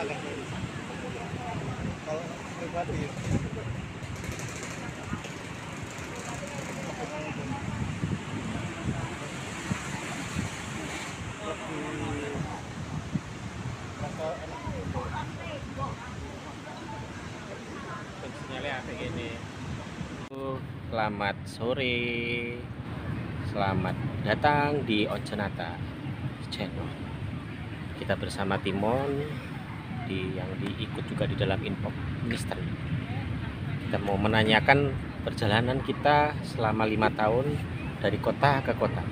enak kan kalau pribadi. Lebih rasa enak. Sinyalnya kayak gini. Selamat sore, selamat datang di Oncenata Channel. Kita bersama Timon yang diikut juga di dalam info misteri. Kita mau menanyakan perjalanan kita selama 5 tahun dari kota ke kota.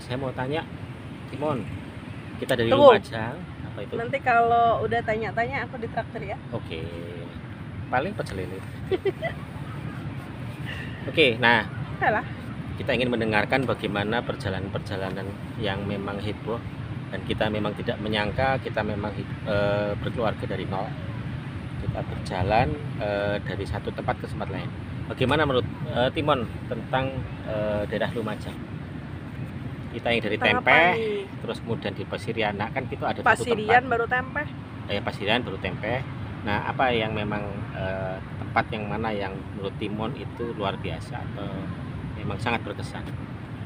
Saya mau tanya, Timon, kita dari Tunggu. Lumajang, apa itu? Nanti kalau udah tanya-tanya aku ditraktir ya. Oke, paling pecel lele. Oke, nah Alah. kita ingin mendengarkan bagaimana perjalanan-perjalanan yang memang heboh dan kita memang tidak menyangka kita memang berkeluarga dari nol. Kita berjalan dari satu tempat ke tempat lain. Bagaimana menurut Timon tentang daerah Lumajang? Kita yang dari Tentang Tempe, apa nih? terus kemudian di Pasirian. Nah, kan itu ada satu Pasirian tempat. baru tempe. Pasirian baru Tempe. Nah, apa yang memang tempat yang mana yang menurut Timon itu luar biasa atau memang sangat berkesan?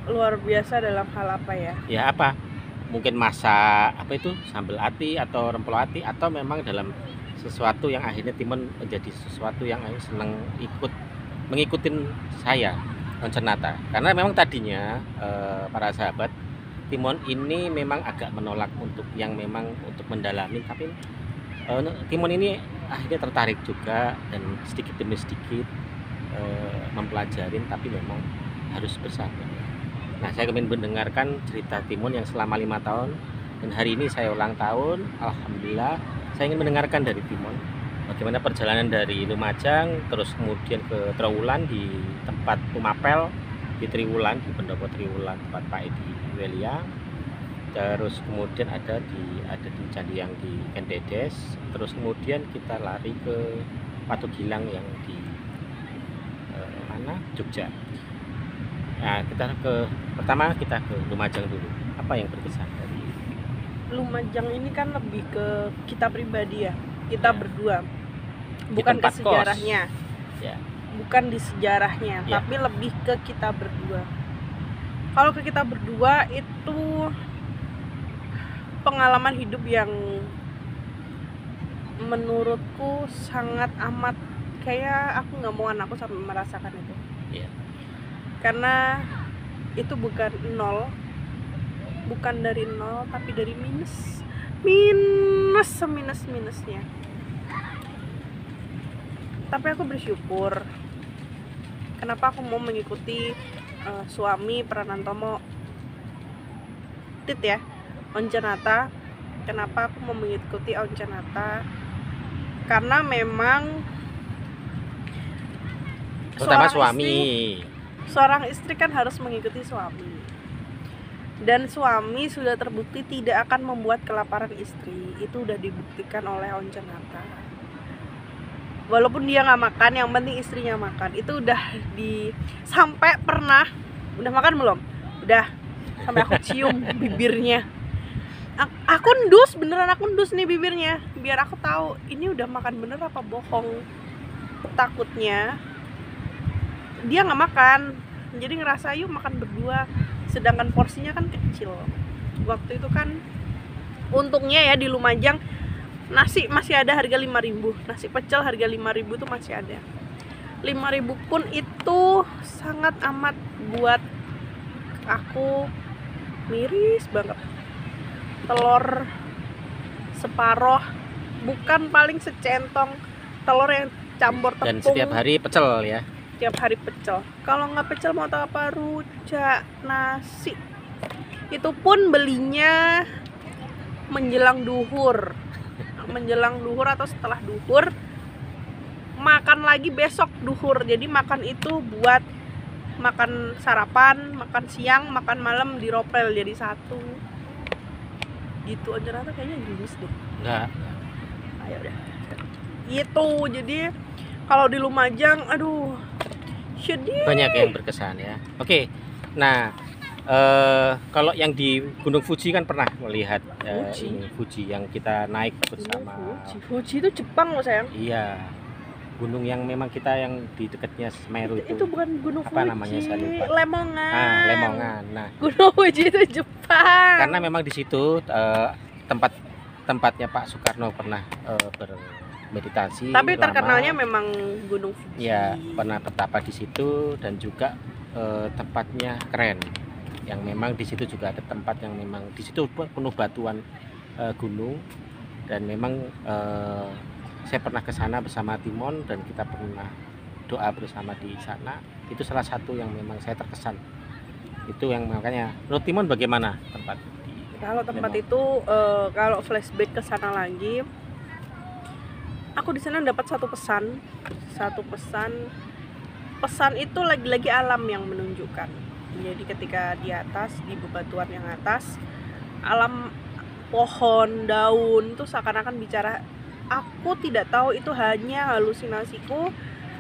Luar biasa dalam hal apa ya? Ya apa? Mungkin masak apa itu sambal ati atau rempelo ati atau memang dalam sesuatu yang akhirnya Timon menjadi sesuatu yang senang mengikutin saya Oncenata. Karena memang tadinya para sahabat Timon ini memang agak menolak untuk yang memang untuk mendalami, tapi Timon ini akhirnya tertarik juga dan sedikit demi sedikit mempelajarin, tapi memang harus bersabar. Nah, saya ingin mendengarkan cerita Timon yang selama 5 tahun dan hari ini saya ulang tahun. Alhamdulillah, saya ingin mendengarkan dari Timon bagaimana perjalanan dari Lumajang terus kemudian ke Trowulan di tempat Tumapel di Triwulan, di Pendopo Triwulan tempat Pak Edi Welia. Terus kemudian ada di Candi yang di Kendedes, terus kemudian kita lari ke Watu Gilang yang di mana? Jogja. Nah, pertama kita ke Lumajang dulu. Apa yang berkesan dari Lumajang ini kan lebih ke kita pribadi ya. Kita Ya. berdua. Bukan ke tempat kos. sejarahnya. Ya. Bukan di sejarahnya, Ya. tapi lebih ke kita berdua. Kalau ke kita berdua itu pengalaman hidup yang menurutku sangat amat kayak aku nggak mau anakku sampai merasakan itu. Iya. Karena itu bukan nol, bukan dari nol, tapi dari minus minusnya. Tapi aku bersyukur. Kenapa aku mau mengikuti suami Pranantomo Tit ya, Oncenata. Kenapa aku mau mengikuti Oncenata? Karena memang Terutama suami. Seorang istri kan harus mengikuti suami. Dan suami sudah terbukti tidak akan membuat kelaparan istri. Itu udah dibuktikan oleh Oncenata. Walaupun dia nggak makan, yang penting istrinya makan. Itu udah sampai pernah, udah makan belum? Udah, sampai aku cium bibirnya. Aku endus, beneran aku endus nih bibirnya. Biar aku tahu ini udah makan bener apa bohong. Takutnya dia nggak makan, jadi ngerasa yuk makan berdua. Sedangkan porsinya kan kecil. Waktu itu kan untungnya ya di Lumajang nasi masih ada harga 5.000. Nasi pecel harga 5.000 tuh masih ada. 5.000 pun itu sangat amat buat aku miris banget. Telur separoh, bukan paling secentong telur yang campur tepung. Dan setiap hari pecel ya. Tiap hari pecel. Kalau nggak pecel mau tahu apa? Rujak nasi. Itu pun belinya menjelang duhur atau setelah duhur. Makan lagi besok duhur. Jadi makan itu buat makan sarapan, makan siang, makan malam diropel jadi satu. Gitu aja rata kayaknya gini deh. Enggak. Ayo udah. Itu jadi kalau di Lumajang, aduh, sedih. Banyak yang berkesan ya. Oke. Nah, Kalau yang di Gunung Fuji kan pernah melihat Fuji? ini Fuji yang kita naik bersama. Fuji itu Jepang loh sayang. Iya, gunung yang memang kita yang di dekatnya Semeru Itu bukan Gunung apa Fuji. namanya, saya lupa. Lemongan. Lemongan. Nah, Gunung Fuji itu Jepang. karena memang di situ tempatnya Pak Soekarno pernah bermeditasi. Tapi lama. terkenalnya memang Gunung Fuji. Ya, pernah bertapa di situ dan juga tempatnya keren. Yang memang di situ juga ada tempat yang memang di situ penuh batuan gunung, dan memang saya pernah ke sana bersama Timon dan kita pernah doa bersama di sana. Itu salah satu yang memang saya terkesan. Itu yang makanya, menurut Timon bagaimana tempat di Kalau tempat Lembang? itu kalau flashback ke sana lagi, aku di sana dapat satu pesan. Pesan itu lagi-lagi alam yang menunjukkan. Jadi ketika di atas, di bebatuan yang atas, alam, pohon, daun itu seakan-akan bicara. Aku tidak tahu itu hanya halusinasiku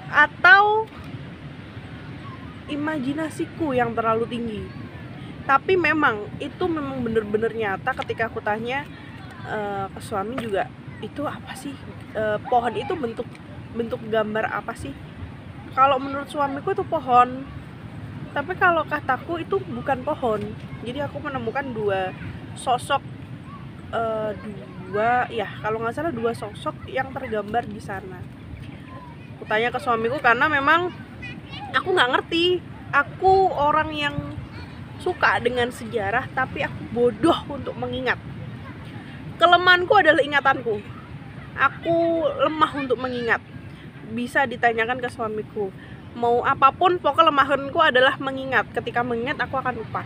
atau imajinasiku yang terlalu tinggi. Tapi memang itu memang benar-benar nyata. Ketika aku tanya ke suami juga, itu apa sih, pohon itu bentuk gambar apa sih? Kalau menurut suamiku itu pohon, tapi kalau kataku itu bukan pohon. Jadi aku menemukan dua sosok, kalau nggak salah dua sosok yang tergambar di sana. Aku tanya ke suamiku karena memang aku nggak ngerti. Aku orang yang suka dengan sejarah, tapi aku bodoh untuk mengingat. Kelemahanku adalah ingatanku. Aku lemah untuk mengingat. Bisa ditanyakan ke suamiku, mau apapun, pokoknya kelemahanku adalah mengingat. Ketika mengingat aku akan lupa.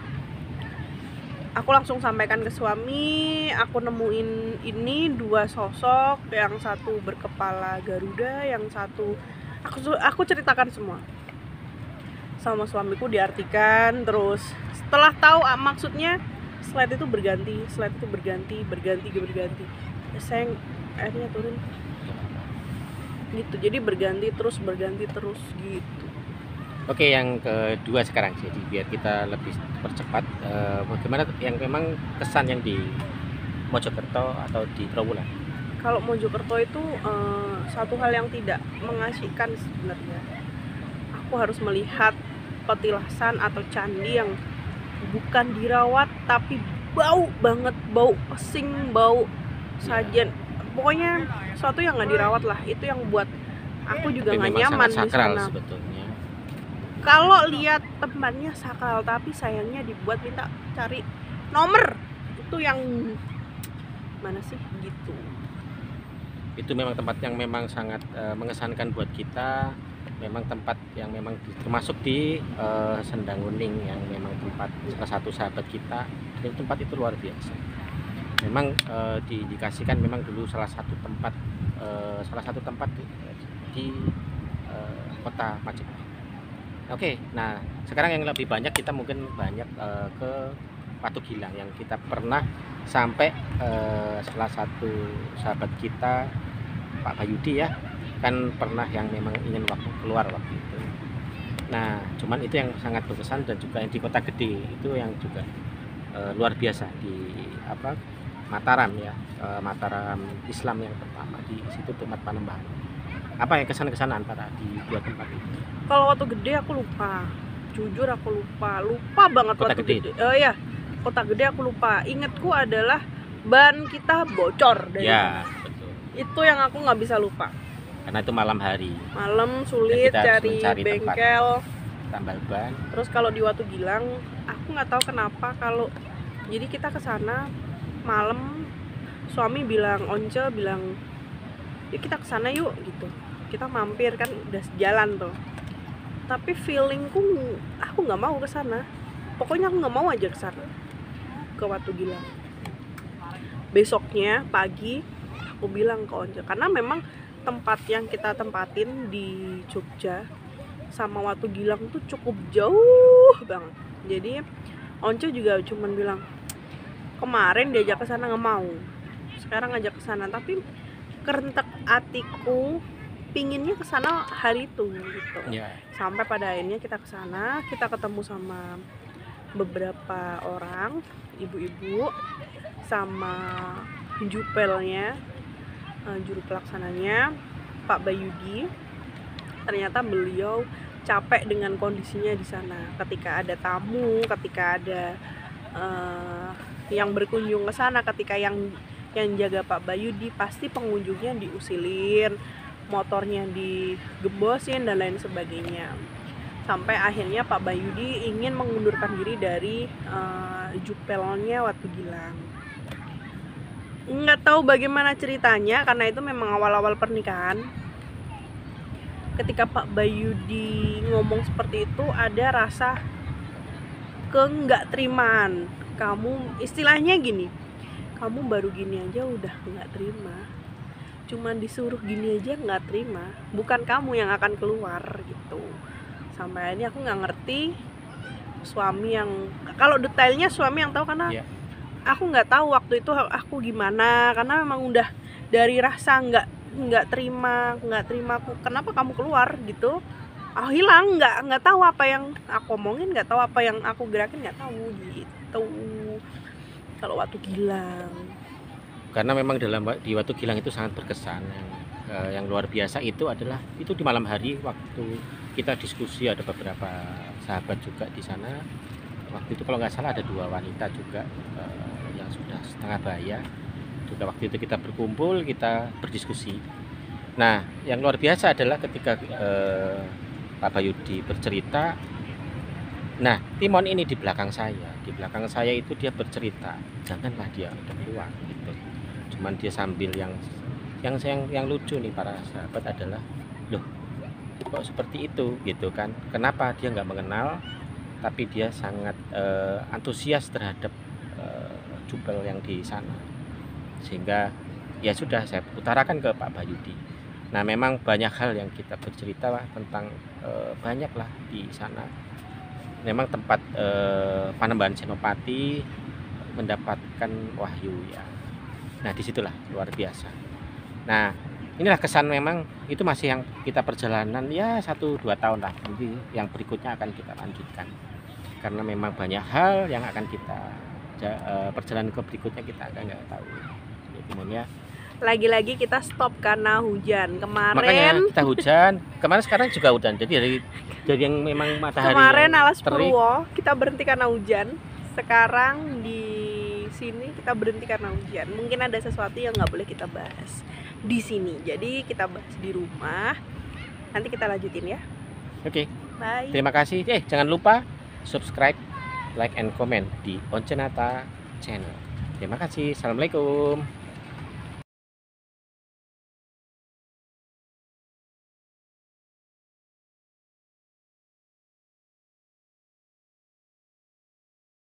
Aku langsung sampaikan ke suami, aku nemuin ini dua sosok, yang satu berkepala Garuda, yang satu aku ceritakan semua sama suamiku, diartikan. Terus setelah tahu maksudnya, slide itu berganti. Sayang, airnya turun gitu. Jadi berganti terus gitu. Oke, yang kedua sekarang, jadi biar kita lebih percepat, bagaimana yang memang kesan yang di Mojokerto atau di Trawulan? Kalau Mojokerto itu satu hal yang tidak mengasihkan sebenarnya. Aku harus melihat petilasan atau candi yang bukan dirawat tapi bau banget, bau pesing, bau sajen. Pokoknya sesuatu yang nggak dirawat lah, itu yang buat aku juga Tapi nggak memang nyaman sangat di sakral sana. sebetulnya. Kalau lihat tempatnya sakral, tapi sayangnya dibuat minta cari nomor. Itu yang mana sih gitu. Itu memang tempat yang memang sangat mengesankan buat kita. Memang tempat yang memang termasuk di Sendangguning, yang memang tempat salah satu sahabat kita. Dan tempat itu luar biasa. Memang diindikasikan memang dulu salah satu tempat di kota Majapahit. Oke, nah sekarang yang lebih banyak kita mungkin banyak ke Watu Gilang, yang kita pernah sampai salah satu sahabat kita Pak Bayudi ya, kan pernah yang memang ingin keluar waktu itu. Nah, cuman itu yang sangat berkesan, dan juga yang di Kota Gede itu yang juga luar biasa di Mataram ya, Mataram Islam yang pertama, di situ tempat Panembahan. Apa yang kesan-kesan antara di dua tempat itu? Kalau Watu Gede aku lupa. Jujur aku lupa banget. Kota Watu Gede. Ya, Kota Gede aku lupa. Ingatku adalah ban kita bocor dari Ya, sana. betul. Itu yang aku nggak bisa lupa. Karena itu malam hari, Malam sulit kita harus cari mencari tempat. bengkel. tambal ban. Terus kalau di Watu Gilang, aku nggak tahu kenapa jadi kita ke sana malam, suami bilang, Once bilang, yuk kita ke sana yuk gitu. Kita mampir kan udah sejalan tuh. Tapi feelingku aku nggak mau ke sana. Pokoknya aku nggak mau aja ke sana, ke Watu Gilang. Besoknya pagi aku bilang ke Once, karena memang tempat yang kita tempatin di Jogja sama Watu Gilang tuh cukup jauh banget. Jadi Once juga cuman bilang, kemarin diajak ke sana nggak mau, sekarang ngajak ke sana. Tapi kerentek hatiku pinginnya ke sana hari itu gitu. Ya. Sampai pada akhirnya kita ke sana, kita ketemu sama beberapa orang, ibu-ibu sama jupelnya, juru pelaksananya Pak Bayudi. Ternyata beliau capek dengan kondisinya di sana. Ketika ada tamu, ketika ada yang berkunjung ke sana, ketika yang jaga Pak Bayudi, pasti pengunjungnya diusilin, motornya digembosin dan lain sebagainya. Sampai akhirnya Pak Bayudi ingin mengundurkan diri dari jupelnya Watu Gilang. Nggak tahu bagaimana ceritanya, karena itu memang awal-awal pernikahan. Ketika Pak Bayudi ngomong seperti itu, ada rasa nggak terimaan. Kamu istilahnya gini, kamu baru gini aja udah nggak terima, cuman disuruh gini aja nggak terima, bukan kamu yang akan keluar gitu. Sampai ini aku nggak ngerti suami yang, kalau detailnya suami yang tahu, karena aku nggak tahu waktu itu aku gimana, karena memang udah dari rasa nggak terima aku, kenapa kamu keluar gitu. Aku hilang, nggak tahu apa yang aku omongin, nggak tahu apa yang aku gerakin, nggak tahu gitu. Kalau Watu Gilang, Karena memang di Watu Gilang itu sangat berkesan. Yang luar biasa itu adalah itu di malam hari waktu kita diskusi, ada beberapa sahabat juga di sana. Waktu itu kalau nggak salah ada 2 wanita juga yang sudah setengah baya. Juga waktu itu kita berkumpul, kita berdiskusi. Nah, yang luar biasa adalah ketika Pak Bayudi bercerita. Nah, Timon ini di belakang saya itu dia bercerita, janganlah dia udah keluar gitu. Cuman dia sambil yang lucu nih para sahabat adalah, loh kok seperti itu gitu kan? Kenapa dia nggak mengenal, tapi dia sangat antusias terhadap jubel yang di sana. Sehingga ya sudah saya utarakan ke Pak Bayudi. Nah, memang banyak hal yang kita bercerita lah tentang banyak lah di sana. Memang tempat Panembahan Senopati mendapatkan wahyu ya. Nah, disitulah luar biasa. Nah, inilah kesan, memang itu masih yang kita perjalanan ya 1-2 tahun lah. Nanti yang berikutnya akan kita lanjutkan. Karena memang banyak hal yang akan kita perjalanan ke berikutnya kita akan nggak tahu. Kemudian lagi-lagi kita stop karena hujan makanya kemarin. kita hujan kemarin, sekarang juga hujan. Jadi dari yang memang matahari Kemarin yang Alas terik, Purwo kita berhenti karena hujan. Sekarang di sini kita berhenti karena hujan. Mungkin ada sesuatu yang nggak boleh kita bahas di sini. Jadi kita bahas di rumah. Nanti kita lanjutin ya. Oke. Bye. Terima kasih. Jangan lupa subscribe, like and comment di Oncenata Channel. Terima kasih. Assalamualaikum.